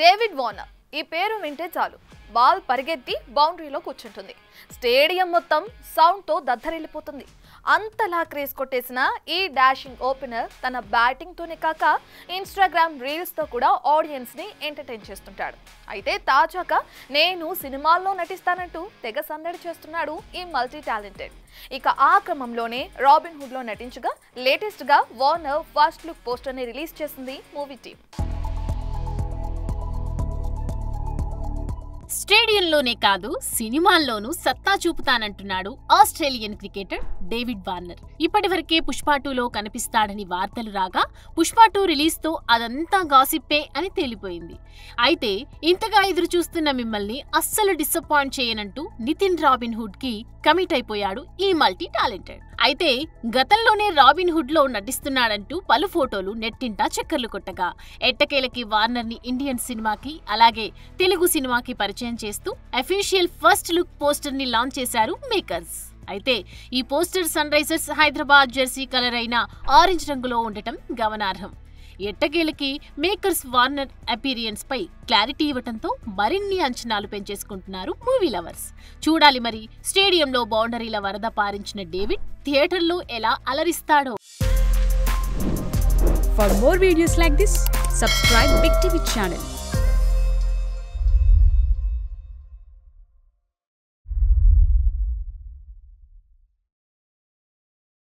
David Warner ఈ పేరు వింటే చాలు బాల్ పరిగెత్తి బౌండరీలో కూర్చుంటుంది. స్టేడియం మొత్తం సౌండ్తో దద్దరిల్లిపోతుంది. అంతలా క్రేజ్ కొట్టేసిన ఈ డాషింగ్ ఓపెనర్ తన బ్యాటింగ్తోనే కాక ఇన్స్టాగ్రామ్ రీల్స్తో కూడా ఆడియన్స్ని ఎంటర్టైన్ చేస్తుంటాడు. అయితే తాజాగా నేను సినిమాల్లో నటిస్తానంటూ తెగ సందడి చేస్తున్నాడు ఈ మల్టీ టాలెంటెడ్. ఇక ఆ క్రమంలోనే రాబిన్ హుడ్లో నటించగా లేటెస్ట్గా వార్నర్ ఫస్ట్ లుక్ పోస్టర్ని రిలీజ్ చేసింది మూవీ టీం. స్టేడియంలోనే కాదు సినిమాల్లోనూ సత్తా చూపుతానంటున్నాడు ఆస్ట్రేలియన్ క్రికెటర్ డేవిడ్ వార్నర్. ఇప్పటివరకే పుష్ప 2లో కనిపిస్తాడని వార్తలు రాగా పుష్ప 2 రిలీజ్తో అదంతా గాసిప్పే అని తేలిపోయింది. అయితే ఇంతగా ఎదురు చూస్తున్న మిమ్మల్ని అస్సలు డిసప్పాయింట్ చేయనంటూ నితిన్ రాబిన్ హుడ్ కి కమిట్ అయిపోయాడు ఈ మల్టీ టాలెంటెడ్. అయితే గతంలోనే రాబిన్ హుడ్ లో నటిస్తున్నాడంటూ పలు ఫోటోలు నెట్టింటా చక్కర్లు కొట్టగా ఎట్టకేలకి వార్నర్ ని ఇండియన్ సినిమాకి అలాగే తెలుగు సినిమాకి పరిచయం చేస్తూ అఫీషియల్ ఫస్ట్ లుక్ పోస్టర్ ని లాంచ్ చేశారు మేకర్స్. అయితే ఈ poster Sunrisers Hyderabad jersey colour అయిన ఆరెంజ్ రంగులో ఉండటం గమనార్హం. ఎట్టకేలకి మేకర్స్ వార్నర్ అపీరియన్స్ పై క్లారిటీ ఇవ్వటంతో మరిన్ని అంచనాలు పెంచేసుకుంటున్నారు మూవీ లవర్స్. చూడాలి మరి స్టేడియంలో బౌండరీల వరద పారించిన డేవిడ్ థియేటర్లో ఎలా అలరిస్తాడో. For more videos like this, subscribe Big TV channel.